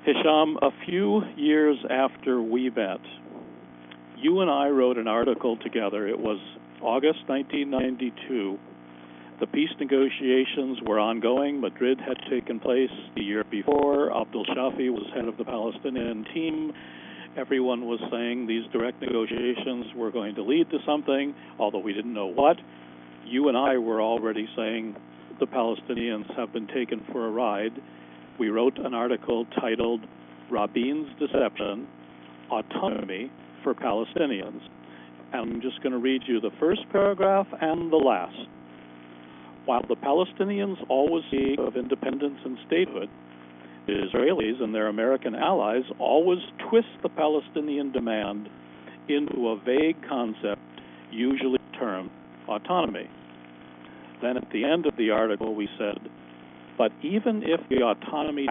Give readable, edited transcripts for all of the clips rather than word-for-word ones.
Hisham, a few years after we met, you and I wrote an article together. It was August 1992. The peace negotiations were ongoing. Madrid had taken place the year before. Abdul Shafi was head of the Palestinian team. Everyone was saying these direct negotiations were going to lead to something, although we didn't know what. You and I were already saying the Palestinians have been taken for a ride. We wrote an article titled Rabin's Deception, Autonomy for Palestinians. And I'm just going to read you the first paragraph and the last. While the Palestinians always speak of independence and statehood, the Israelis and their American allies always twist the Palestinian demand into a vague concept, usually termed autonomy. Then at the end of the article we said, but even if the autonomy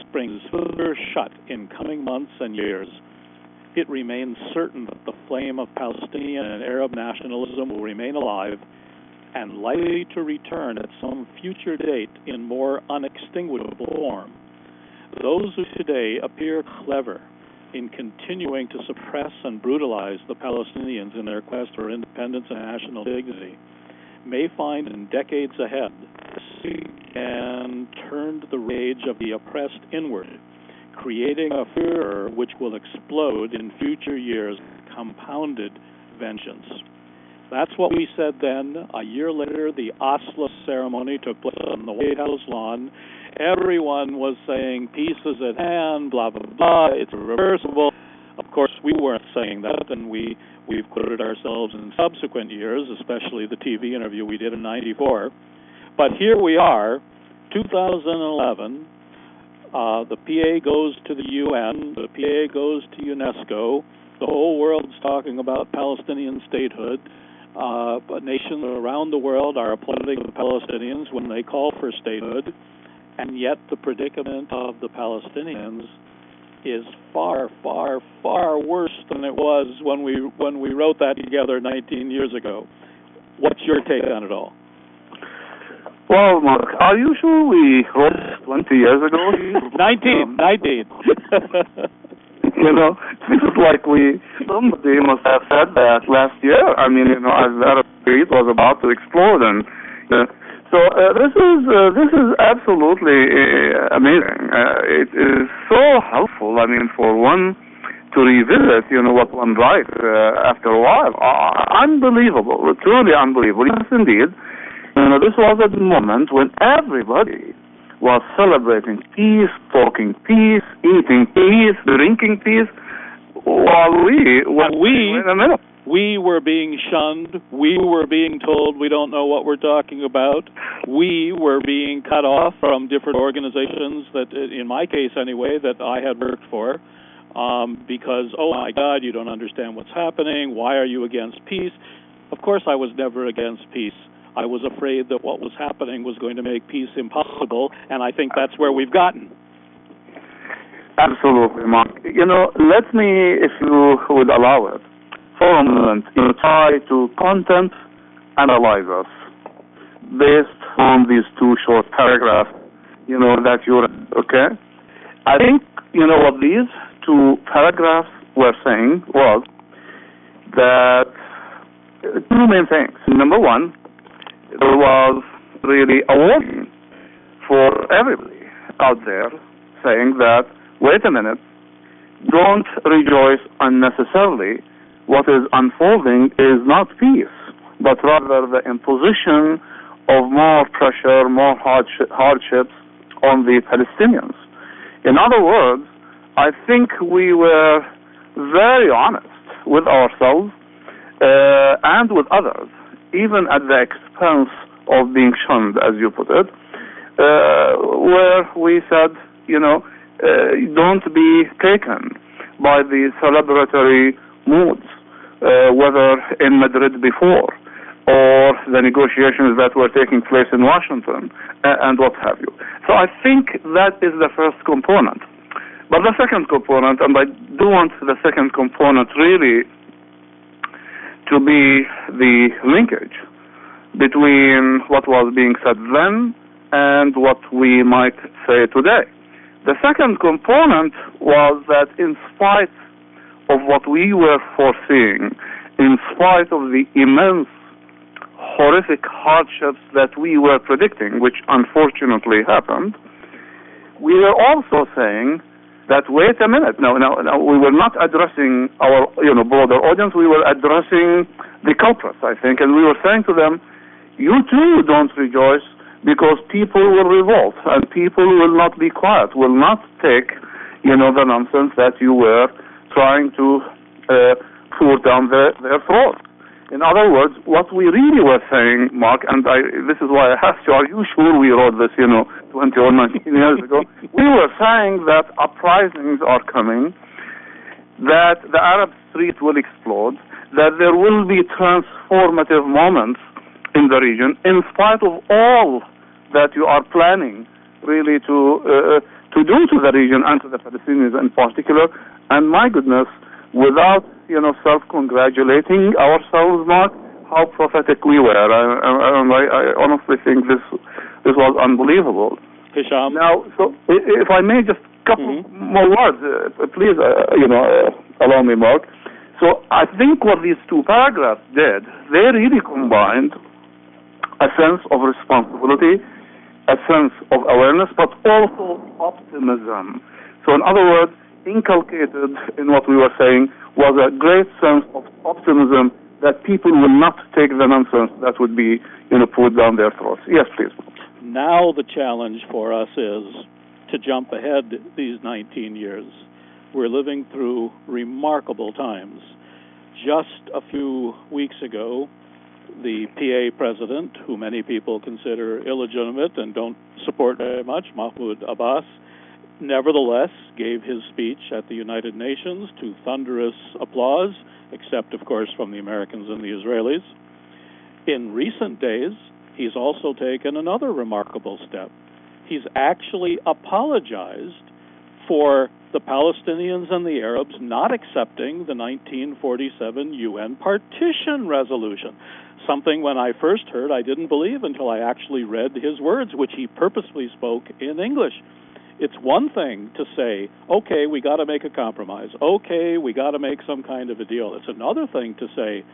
springs further shut in coming months and years, it remains certain that the flame of Palestinian and Arab nationalism will remain alive and likely to return at some future date in more unextinguishable form. Those who today appear clever in continuing to suppress and brutalize the Palestinians in their quest for independence and national dignity may find in decades ahead and turned the rage of the oppressed inward, creating a furor which will explode in future years, compounded vengeance. That's what we said then. A year later, the Oslo ceremony took place on the White House lawn. Everyone was saying peace is at hand, blah, blah, blah, it's irreversible. Of course, we weren't saying that, and we've quoted ourselves in subsequent years, especially the TV interview we did in '94. But here we are, 2011. The PA goes to the UN, the PA goes to UNESCO. The whole world's talking about Palestinian statehood. But nations around the world are applauding the Palestinians when they call for statehood, and yet the predicament of the Palestinians is far, far, far worse than it was when we wrote that together 19 years ago. What's your take on it all? Well, Mark, are you sure we wrote 20 years ago? 19. You know, it feels like somebody must have said that last year. I mean, as that street was about to explode, and so this is absolutely amazing. It is so helpful. I mean, for one to revisit, what one writes after a while. Unbelievable, truly unbelievable. Yes, indeed. This was at the moment when everybody was celebrating peace, talking peace, eating peace, drinking peace, while we were being shunned. We were being told we don't know what we're talking about. We were being cut off from different organizations that, in my case anyway, that I had worked for, because, oh my God, you don't understand what's happening. Why are you against peace? Of course I was never against peace. I was afraid that what was happening was going to make peace impossible, and I think that's where we've gotten. Absolutely, Mark. Let me, if you would allow it, for a moment, try to content analyze us based on these two short paragraphs, that you read, okay? I think, what these two paragraphs were saying was that two main things. Number one, there was really a warning for everybody out there saying that, wait a minute, don't rejoice unnecessarily. What is unfolding is not peace, but rather the imposition of more pressure, more hardships on the Palestinians. In other words, I think we were very honest with ourselves and with others, even at the expense of being shunned, as you put it, where we said, don't be taken by the celebratory moods, whether in Madrid before or the negotiations that were taking place in Washington and what have you. So I think that is the first component. But the second component, and I do want the second component really to be the linkage between what was being said then and what we might say today. The second component was that in spite of what we were foreseeing, in spite of the immense horrific hardships that we were predicting, which unfortunately happened, we were also saying that, wait a minute, now we were not addressing our broader audience, we were addressing the culprits, I think, and we were saying to them, you too don't rejoice because people will revolt and people will not be quiet, will not take, the nonsense that you were trying to pour down their throats. In other words, what we really were saying, Mark, and this is why I asked you, are you sure we wrote this, 20 or 19 years ago? We were saying that uprisings are coming, that the Arab street will explode, that there will be transformative moments in the region, in spite of all that you are planning really to do to the region and to the Palestinians in particular. And my goodness, without self-congratulating ourselves, Mark, how prophetic we were. I honestly think this was unbelievable. Hisham. Now, so if I may just couple more words, please, allow me, Mark. So I think what these two paragraphs did, they really combined a sense of responsibility, a sense of awareness, but also optimism. So in other words, inculcated in what we were saying was a great sense of optimism that people will not take the nonsense that would be, poured down their throats. Yes, please. Now the challenge for us is to jump ahead these 19 years. We're living through remarkable times. Just a few weeks ago, the PA president, who many people consider illegitimate and don't support very much, Mahmoud Abbas, nevertheless gave his speech at the United Nations to thunderous applause, except, of course, from the Americans and the Israelis. In recent days, he's also taken another remarkable step. He's actually apologized for the Palestinians and the Arabs not accepting the 1947 UN partition resolution, something when I first heard I didn't believe until I actually read his words, which he purposely spoke in English. It's one thing to say, okay, we got to make a compromise. Okay, we got to make some kind of a deal. It's another thing to say,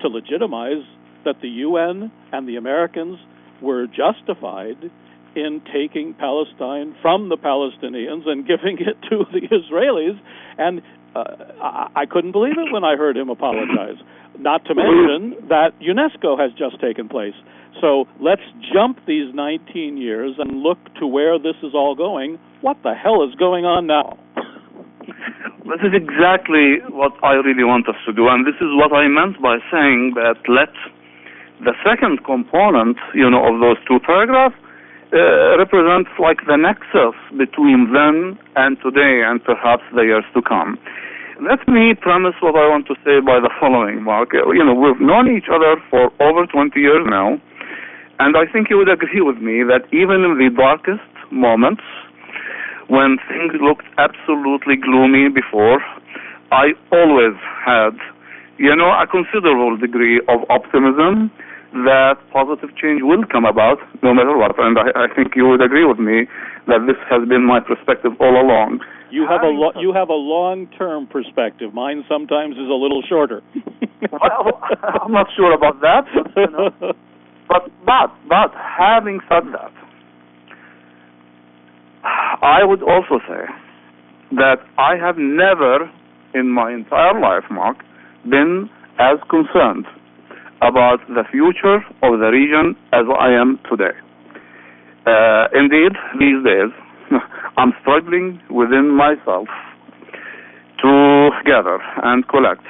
to legitimize that the UN and the Americans were justified in taking Palestine from the Palestinians and giving it to the Israelis. And I couldn't believe it when I heard him apologize. Not to mention that UNESCO has just taken place. So let's jump these 19 years and look to where this is all going. What the hell is going on now? This is exactly what I really want us to do, and this is what I meant by saying that let the second component, of those two paragraphs represents like the nexus between then and today and perhaps the years to come. Let me premise what I want to say by the following, Mark. We've known each other for over 20 years now, and I think you would agree with me that even in the darkest moments, when things looked absolutely gloomy before, I always had, a considerable degree of optimism that positive change will come about no matter what. And I think you would agree with me that this has been my perspective all along. You have a long-term perspective. Mine sometimes is a little shorter. Well, I'm not sure about that. But having said that, I would also say that I have never in my entire life, Mark, been as concerned about the future of the region as I am today. Indeed, these days, I'm struggling within myself to gather and collect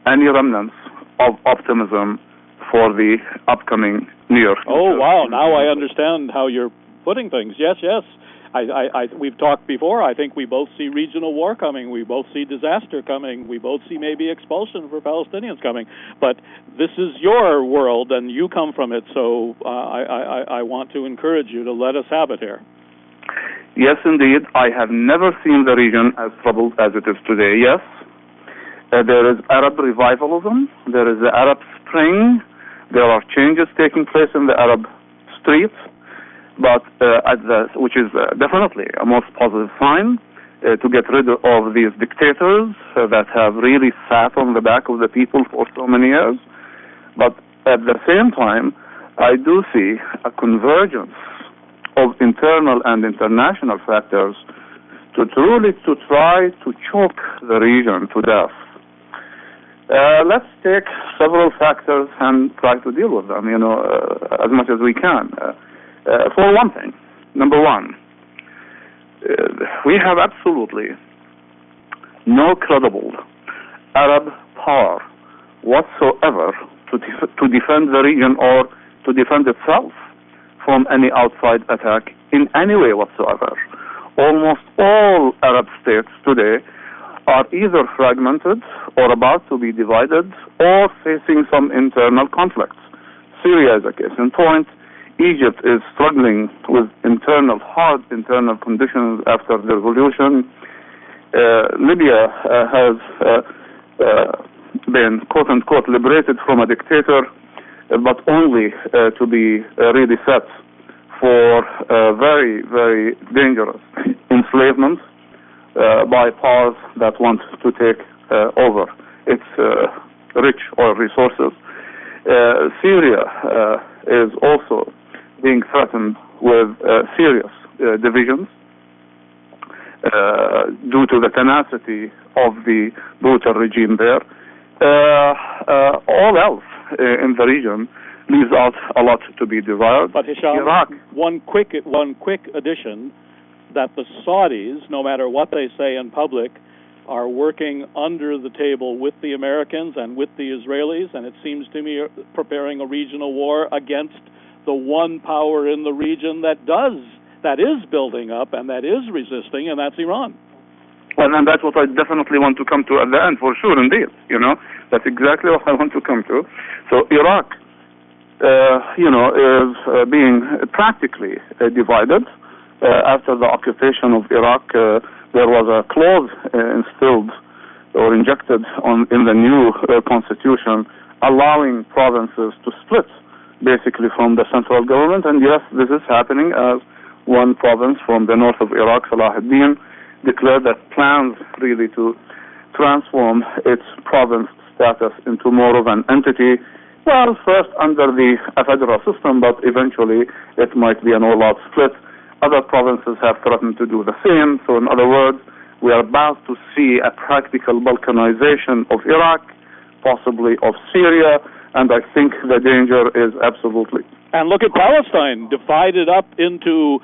any remnants of optimism for the upcoming New York. Oh, wow. Now I understand how you're putting things. Yes. We've talked before. I think we both see regional war coming. We both see disaster coming. We both see maybe expulsion for Palestinians coming. But this is your world, and you come from it, so I want to encourage you to let us have it here. Yes, indeed. I have never seen the region as troubled as it is today. Yes, there is Arab revivalism. There is the Arab Spring. There are changes taking place in the Arab streets. but which is definitely a most positive sign to get rid of these dictators that have really sat on the back of the people for so many years. But at the same time, I do see a convergence of internal and international factors to try to choke the region to death. Let's take several factors and try to deal with them, as much as we can. For one thing, number one, we have absolutely no credible Arab power whatsoever to defend the region or to defend itself from any outside attack in any way whatsoever. Almost all Arab states today are either fragmented or about to be divided or facing some internal conflicts. Syria is a case in point. Egypt is struggling with hard internal conditions after the revolution. Libya has been, quote-unquote, liberated from a dictator, but only to be really set for very, very dangerous enslavement by powers that want to take over its rich oil resources. Syria is also being threatened with serious divisions due to the tenacity of the brutal regime there. All else in the region leaves out a lot to be desired. But Hisham, Iraq, one quick addition, that the Saudis, no matter what they say in public, are working under the table with the Americans and with the Israelis, and it seems to me preparing a regional war against the one power in the region that is building up and that is resisting, and that's Iran. And that's what I definitely want to come to at the end, for sure, indeed. That's exactly what I want to come to. So Iraq, is being practically divided. After the occupation of Iraq, there was a clause instilled or injected in the new constitution allowing provinces to split basically from the central government. And yes, this is happening as one province from the north of Iraq, Salahuddin, declared that plans really to transform its province status into more of an entity, well, first under the federal system, but eventually it might be an all-out split. Other provinces have threatened to do the same. So in other words, we are about to see a practical balkanization of Iraq, possibly of Syria, and I think the danger is absolutely. And look at Palestine, divided up into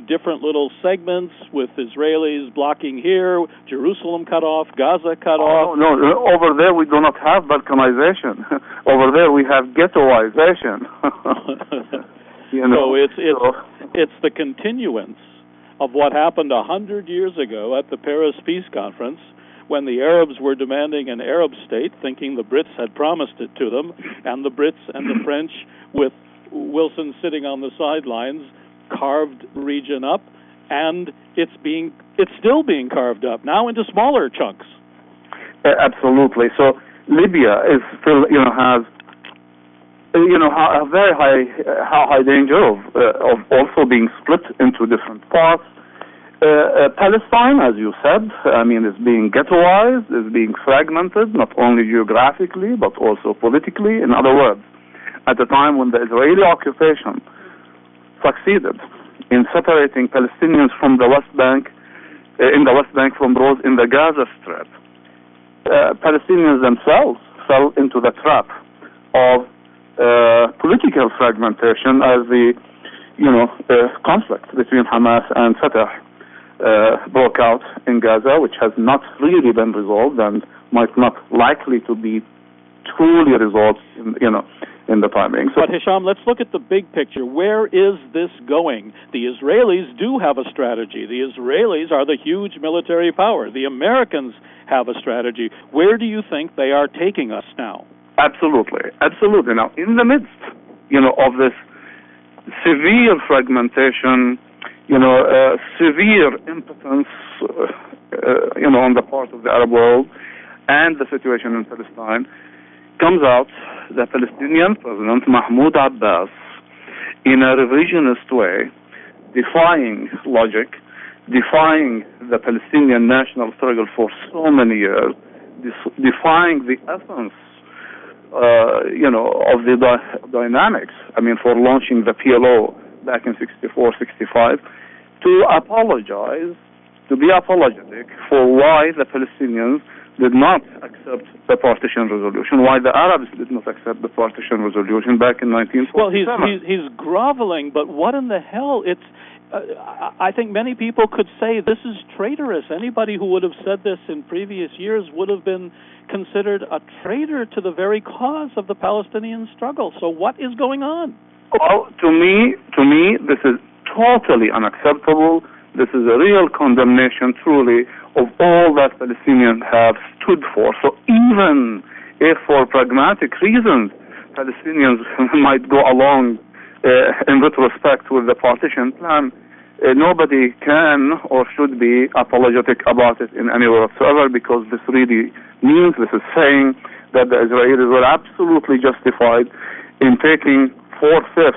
different little segments with Israelis blocking here, Jerusalem cut off, Gaza cut off. No, over there we do not have balkanization. Over there we have ghettoization. So it's the continuance of what happened 100 years ago at the Paris Peace Conference, when the Arabs were demanding an Arab state, thinking the Brits had promised it to them, and the Brits and the French, with Wilson sitting on the sidelines, carved region up, and it's still being carved up now into smaller chunks. Absolutely. So Libya is still has a very high danger of also being split into different parts. Palestine, as you said, is being ghettoized, is being fragmented, not only geographically but also politically. In other words, at the time when the Israeli occupation succeeded in separating Palestinians from the West Bank, from those in the Gaza Strip, Palestinians themselves fell into the trap of political fragmentation as the conflict between Hamas and Fatah broke out in Gaza, which has not really been resolved and might not likely to be truly resolved in the timing. But Hisham, let's look at the big picture. Where is this going? The Israelis do have a strategy. The Israelis are the huge military power. The Americans have a strategy. Where do you think they are taking us now? Absolutely. Now, in the midst, of this severe fragmentation, severe impotence, on the part of the Arab world, and the situation in Palestine, comes out the Palestinian President Mahmoud Abbas in a revisionist way, defying logic, defying the Palestinian national struggle for so many years, defying the essence, of the dynamics. I mean, for launching the PLO back in 64, 65, to apologize, to be apologetic for why the Palestinians did not accept the partition resolution, why the Arabs did not accept the partition resolution back in 1947. Well, he's groveling, but what in the hell? It's I think many people could say this is traitorous. Anybody who would have said this in previous years would have been considered a traitor to the very cause of the Palestinian struggle. So what is going on? Well, to me, this is totally unacceptable. This is a real condemnation, truly, of all that Palestinians have stood for. So even if for pragmatic reasons Palestinians might go along in retrospect with the partition plan, nobody can or should be apologetic about it in any way whatsoever, because this really means, this is saying that the Israelis were absolutely justified in taking 4/5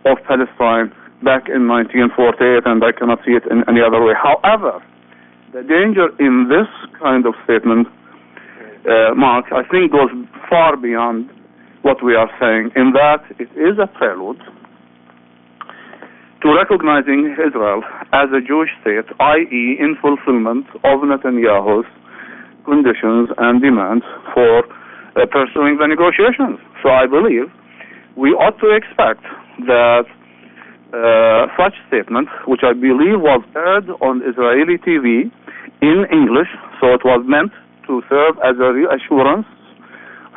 of Palestine back in 1948, and I cannot see it in any other way. However, the danger in this kind of statement, Mark, I think goes far beyond what we are saying, in that it is a prelude to recognizing Israel as a Jewish state, i.e. in fulfillment of Netanyahu's conditions and demands for pursuing the negotiations. So I believe we ought to expect that such statement, which I believe was aired on Israeli TV in English, so it was meant to serve as a reassurance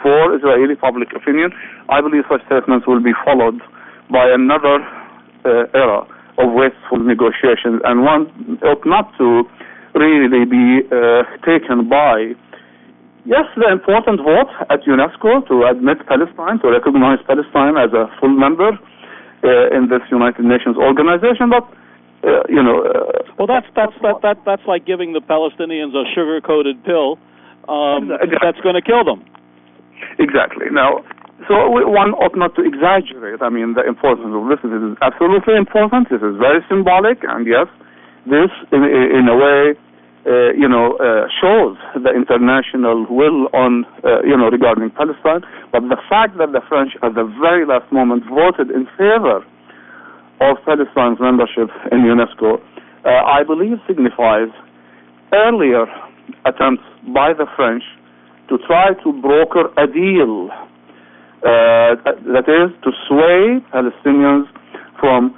for Israeli public opinion. I believe such statements will be followed by another era of wasteful negotiations, and one ought not to really be taken by, yes, the important vote at UNESCO to admit Palestine, to recognize Palestine as a full member in this United Nations organization, but well, that's like giving the Palestinians a sugar-coated pill that's going to kill them. Exactly. Now, so one ought not to exaggerate. I mean, the importance of this is absolutely important. This is very symbolic, and yes, this in a way, shows the international will on, regarding Palestine. But the fact that the French, at the very last moment, voted in favor of Palestine's membership in UNESCO, I believe signifies earlier attempts by the French to try to broker a deal, that is, to sway Palestinians from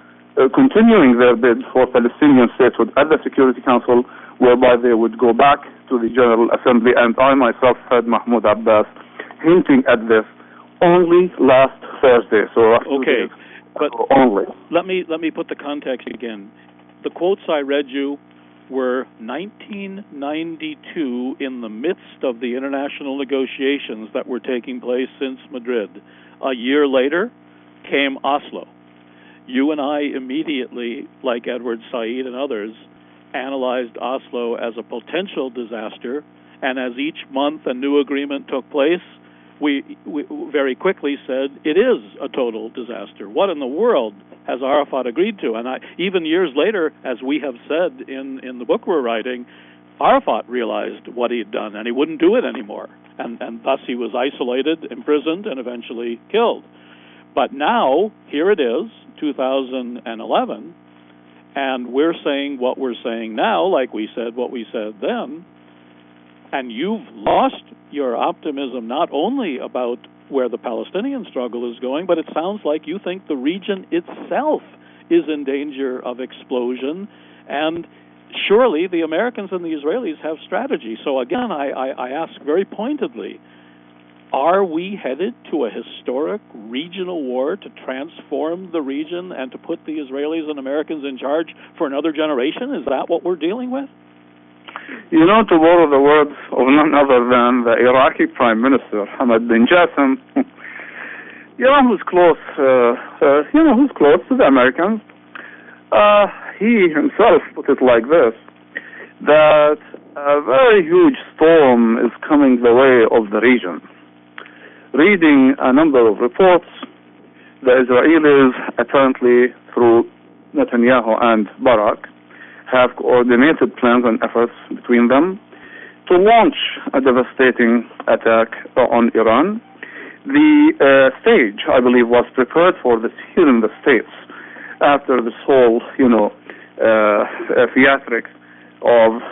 continuing their bid for Palestinian statehood at the Security Council, whereby they would go back to the General Assembly. And I myself heard Mahmoud Abbas hinting at this only last Thursday. So okay, but only. Let me put the context again. The quotes I read you were 1992, in the midst of the international negotiations that were taking place since Madrid. A year later came Oslo. You and I immediately, like Edward Said and others, analyzed Oslo as a potential disaster, and as each month a new agreement took place, we very quickly said it is a total disaster. What in the world has Arafat agreed to? And even years later, as we have said in the book we're writing, Arafat realized what he had done, and he wouldn't do it anymore. And thus he was isolated, imprisoned, and eventually killed. But now, here it is, 2011, and we're saying what we're saying now, like we said what we said then, and you've lost your optimism not only about where the Palestinian struggle is going, but it sounds like you think the region itself is in danger of explosion, and surely the Americans and the Israelis have strategy. So again, I ask very pointedly, are we headed to a historic regional war to transform the region and to put the Israelis and Americans in charge for another generation? Is that what we're dealing with? You know, to borrow the words of none other than the Iraqi Prime Minister, Ahmed bin Jassim, who's close to the Americans, he himself put it like this, that a very huge storm is coming the way of the region. Reading a number of reports, the Israelis, apparently through Netanyahu and Barak, have coordinated plans and efforts between them to launch a devastating attack on Iran. The stage, I believe, was prepared for this here in the States after this whole, theatrics of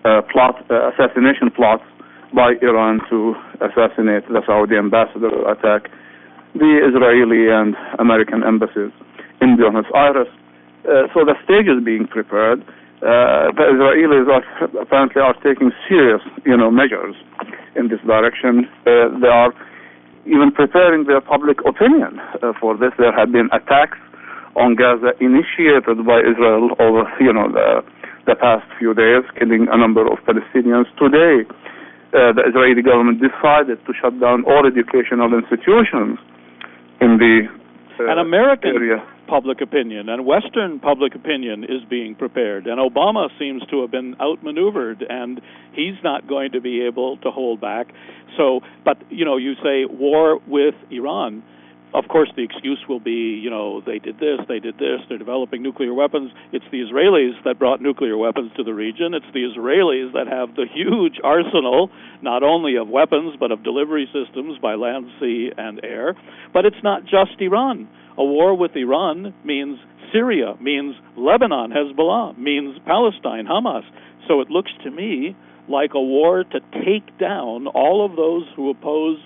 assassination plots by Iran to assassinate the Saudi ambassador, attack the Israeli and American embassies in Buenos Aires. So the stage is being prepared. The Israelis apparently are taking serious, measures in this direction. They are even preparing their public opinion for this. There have been attacks on Gaza initiated by Israel over, the past few days, killing a number of Palestinians. Today, the Israeli government decided to shut down all educational institutions in the and American area. Public opinion and Western public opinion is being prepared, and Obama seems to have been outmaneuvered, and he's not going to be able to hold back. So, but you say war with Iran. Of course, the excuse will be, they did this, they're developing nuclear weapons. It's the Israelis that brought nuclear weapons to the region. It's the Israelis that have the huge arsenal, not only of weapons, but of delivery systems by land, sea, and air. But it's not just Iran. A war with Iran means Syria, means Lebanon, Hezbollah, means Palestine, Hamas. So it looks to me like a war to take down all of those who oppose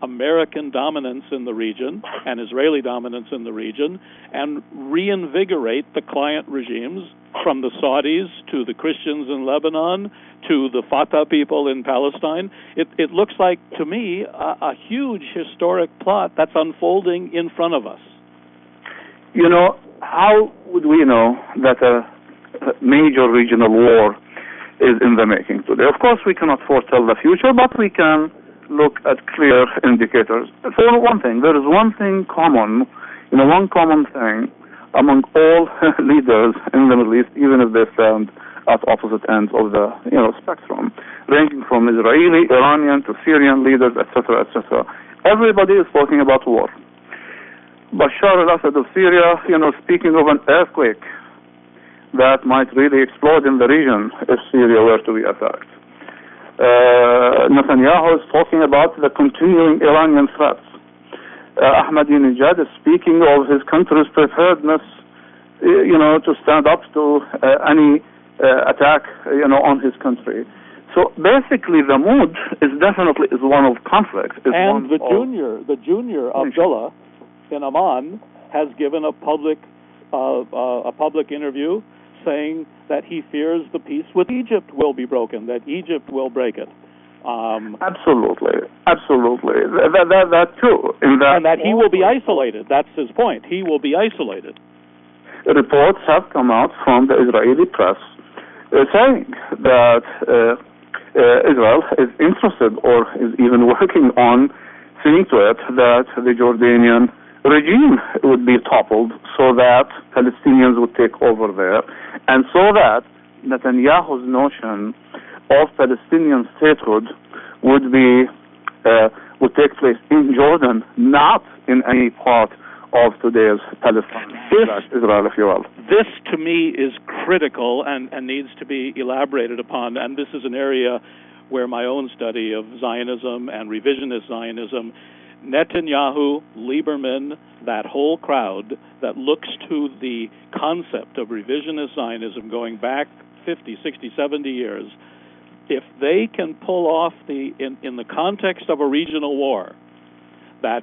American dominance in the region and Israeli dominance in the region, and reinvigorate the client regimes from the Saudis to the Christians in Lebanon to the Fatah people in Palestine. It looks like, to me, a huge historic plot that's unfolding in front of us. How would we know that a major regional war is in the making today? Of course, we cannot foretell the future, but we can look at clear indicators. For one thing, there is one thing common, one common thing among all leaders in the Middle East, even if they stand at opposite ends of the spectrum, ranging from Israeli, Iranian to Syrian leaders, etc., etc. Everybody is talking about war. Bashar al-Assad of Syria, speaking of an earthquake that might really explode in the region if Syria were to be attacked. Netanyahu is talking about the continuing Iranian threats. Ahmadinejad is speaking of his country's preparedness, to stand up to any attack, on his country. So basically, the mood is definitely one of conflict. And the junior Abdullah in Amman has given a public interview saying that he fears the peace with Egypt will be broken, that Egypt will break it. Absolutely. That too. And that he will be isolated. That's his point. He will be isolated. Reports have come out from the Israeli press saying that Israel is interested or is even working on seeing to it that the Jordanian regime would be toppled so that Palestinians would take over there, and so that Netanyahu's notion of Palestinian statehood would take place in Jordan, not in any part of today's Palestine, Israel, if you will. This, to me, is critical and needs to be elaborated upon, and this is an area where my own study of Zionism and revisionist Zionism, Netanyahu, Lieberman, that whole crowd that looks to the concept of revisionist Zionism going back 50, 60, 70 years, if they can pull off in the context of a regional war, that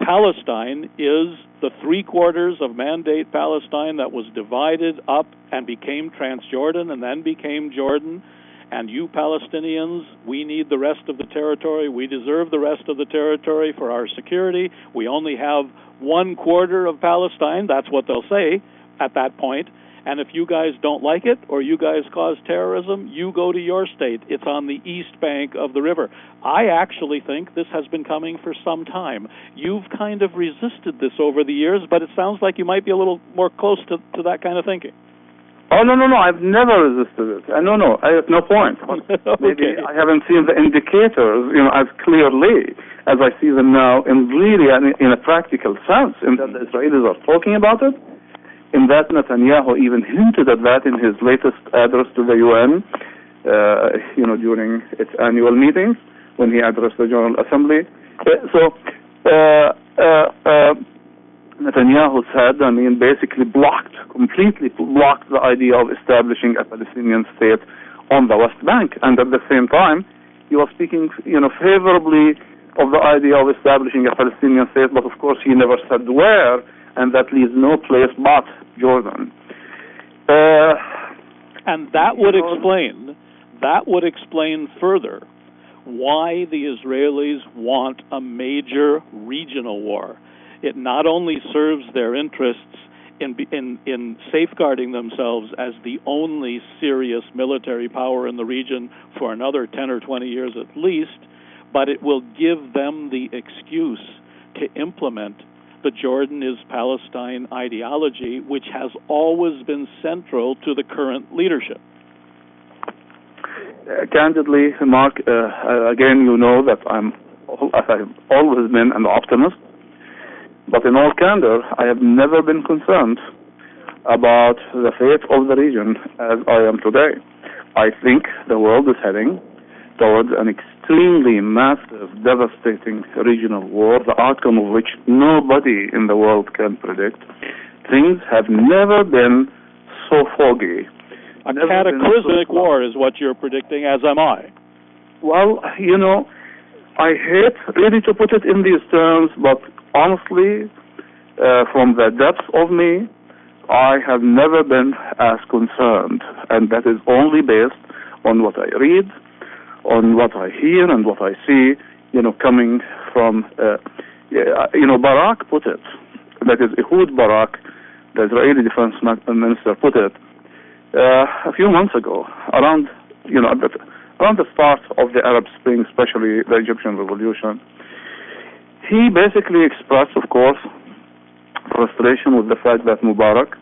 Palestine is the three-quarters of Mandate Palestine that was divided up and became Transjordan and then became Jordan, and you Palestinians, we need the rest of the territory. We deserve the rest of the territory for our security. We only have 1/4 of Palestine. That's what they'll say at that point. And if you guys don't like it or you guys cause terrorism, you go to your state. It's on the east bank of the river. I actually think this has been coming for some time. You've kind of resisted this over the years, but it sounds like you might be a little more close to that kind of thinking. Oh, no, I've never resisted it. No, at no point. Maybe I haven't seen the indicators, as clearly as I see them now in a practical sense, in that the Israelis are talking about it, in that Netanyahu even hinted at that in his latest address to the UN, during its annual meetings, when he addressed the General Assembly. Netanyahu said, basically completely blocked the idea of establishing a Palestinian state on the West Bank. And at the same time, he was speaking, favorably of the idea of establishing a Palestinian state, but of course he never said where, and that leaves no place but Jordan. And that would explain further why the Israelis want a major regional war. It not only serves their interests in safeguarding themselves as the only serious military power in the region for another 10 or 20 years at least, but it will give them the excuse to implement the Jordan is Palestine ideology, which has always been central to the current leadership. Candidly, Mark, again, you know that I've always been an optimist. But in all candor, I have never been concerned about the fate of the region as I am today. I think the world is heading towards an extremely massive, devastating regional war, the outcome of which nobody in the world can predict. Things have never been so foggy. A cataclysmic war is what you're predicting, as am I. Well, I hate really to put it in these terms, but honestly, from the depths of me, I have never been as concerned, and that is only based on what I read, on what I hear, and what I see, coming from, Barak put it, that is Ehud Barak, the Israeli defense minister, put it a few months ago, around the start of the Arab Spring, especially the Egyptian Revolution. He basically expressed, of course, frustration with the fact that Mubarak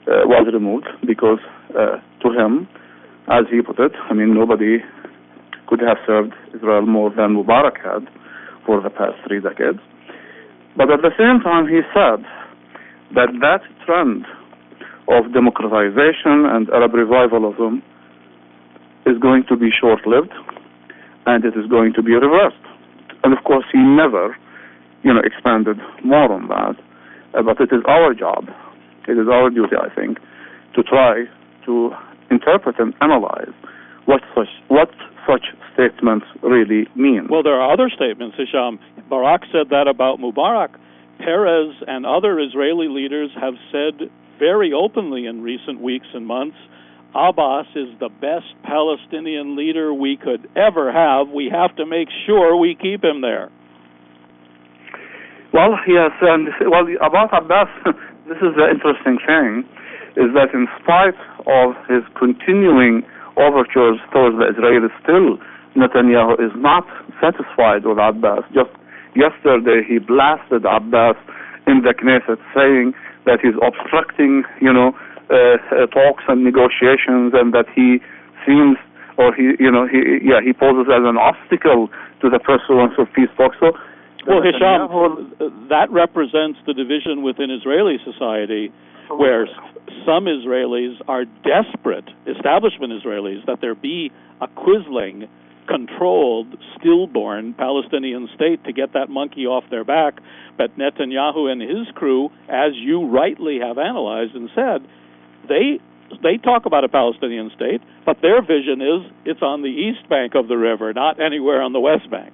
was removed because, to him, as he put it, nobody could have served Israel more than Mubarak had for the past 3 decades. But at the same time, he said that trend of democratization and Arab revivalism is going to be short-lived, and it is going to be reversed. And of course, he never, expanded more on that. But it is our job, it is our duty, I think, to try to interpret and analyze what such statements really mean. Well, there are other statements, Hisham. Barak said that about Mubarak. Peres and other Israeli leaders have said very openly in recent weeks and months, Abbas is the best Palestinian leader we could ever have. We have to make sure we keep him there. Well, yes, and about Abbas, this is the interesting thing, is that in spite of his continuing overtures towards the Israelis, still Netanyahu is not satisfied with Abbas. Just yesterday, he blasted Abbas in the Knesset, saying that he's obstructing, talks and negotiations, and that he seems, or he poses as an obstacle to the pursuance of peace talks. So, well, Hisham, that represents the division within Israeli society, where some Israelis are desperate, establishment Israelis, that there be a quisling, controlled, stillborn Palestinian state to get that monkey off their back. But Netanyahu and his crew, as you rightly have analyzed and said, they talk about a Palestinian state, but their vision is it's on the east bank of the river, not anywhere on the west bank.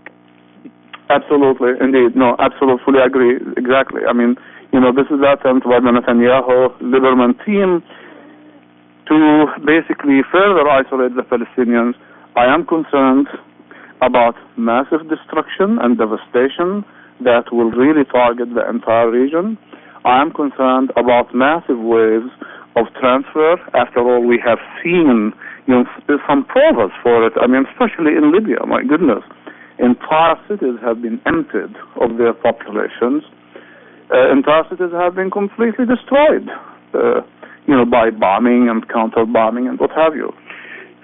Absolutely, indeed. No, absolutely, fully agree. Exactly. This is the attempt by the Netanyahu-Lieberman team to basically further isolate the Palestinians. I am concerned about massive destruction and devastation that will really target the entire region. I am concerned about massive waves of transfer. After all, we have seen some provas for it. Especially in Libya, my goodness. Entire cities have been emptied of their populations. Entire cities have been completely destroyed. by bombing and counter-bombing and what have you.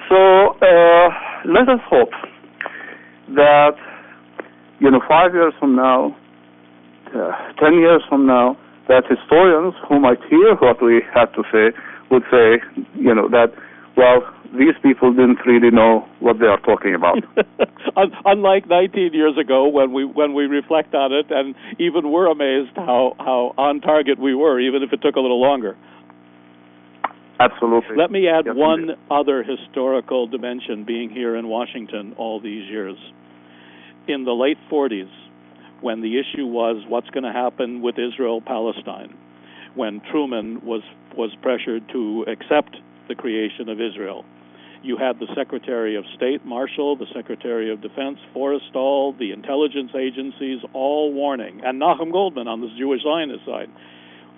So let us hope that, 5 years from now, 10 years from now, that historians who might hear what we had to say would say, that, well, these people didn't really know what they are talking about. Unlike 19 years ago, when we reflect on it, and even we're amazed how on target we were, even if it took a little longer. Absolutely. Let me add one other historical dimension, being here in Washington all these years. In the late 40s, when the issue was what's going to happen with Israel-Palestine, when Truman was pressured to accept the creation of Israel, you had the Secretary of State, Marshall, the Secretary of Defense, Forrestal, the intelligence agencies, all warning, and Nahum Goldman on the Jewish Zionist side.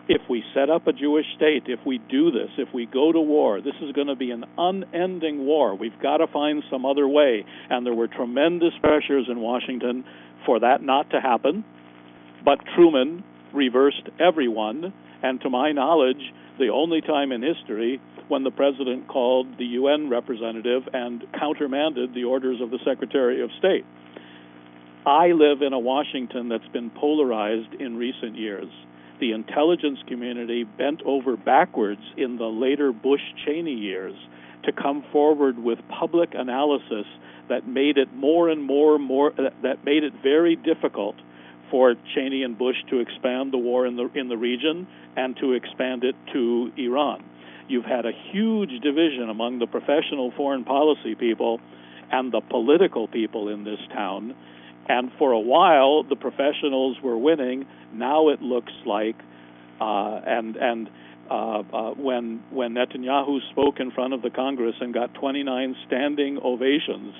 If we set up a Jewish state, if we do this, if we go to war, this is going to be an unending war. We've got to find some other way. And there were tremendous pressures in Washington for that not to happen. But Truman reversed everyone. And to my knowledge, the only time in history when the president called the UN representative and countermanded the orders of the Secretary of State. I live in a Washington that's been polarized in recent years. The intelligence community bent over backwards in the later Bush-Cheney years to come forward with public analysis that made it that made it very difficult for Cheney and Bush to expand the war in the region and to expand it to Iran. You've had a huge division among the professional foreign policy people and the political people in this town. And for a while, the professionals were winning. Now it looks like, when Netanyahu spoke in front of the Congress and got 29 standing ovations,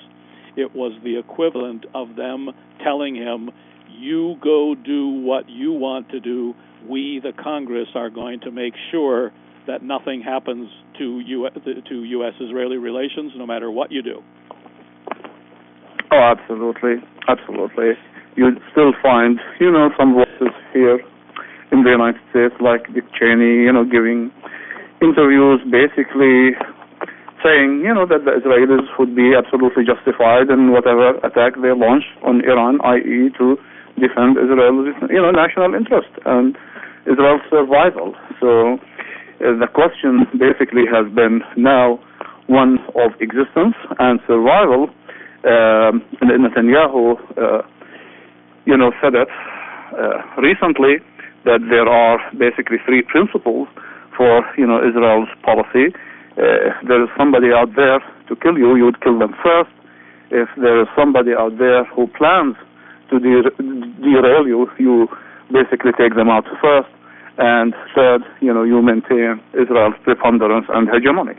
it was the equivalent of them telling him, you go do what you want to do. We, the Congress, are going to make sure that nothing happens to U.S.-Israeli relations, no matter what you do. Oh, absolutely. Absolutely. You'd still find, some voices here in the United States, like Dick Cheney, giving interviews basically saying, that the Israelis would be absolutely justified in whatever attack they launch on Iran, i.e. to defend Israel's, national interest and Israel's survival. So the question basically has been now one of existence and survival. Netanyahu, said it recently that there are basically three principles for, Israel's policy. There is somebody out there to kill you, you would kill them first. If there is somebody out there who plans to derail you, you basically take them out first. And third, you maintain Israel's preponderance and hegemony.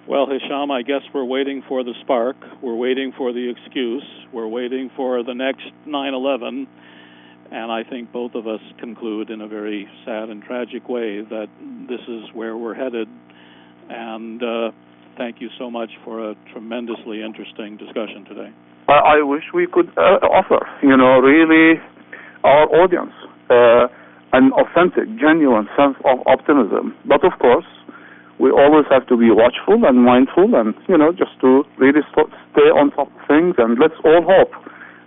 Well, Hisham, I guess we're waiting for the spark. We're waiting for the excuse. We're waiting for the next 9/11. And I think both of us conclude in a very sad and tragic way that this is where we're headed. And thank you so much for a tremendously interesting discussion today. I wish we could offer, really our audience an authentic, genuine sense of optimism. But of course, we always have to be watchful and mindful and, just to really stay on top of things. And let's all hope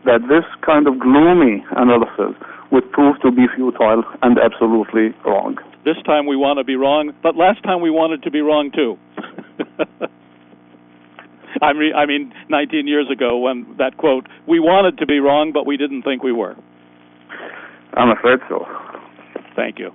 that this kind of gloomy analysis would prove to be futile and absolutely wrong. This time we want to be wrong, but last time we wanted to be wrong too. I mean, 19 years ago when that quote, we wanted to be wrong, but we didn't think we were. I'm afraid so. Thank you.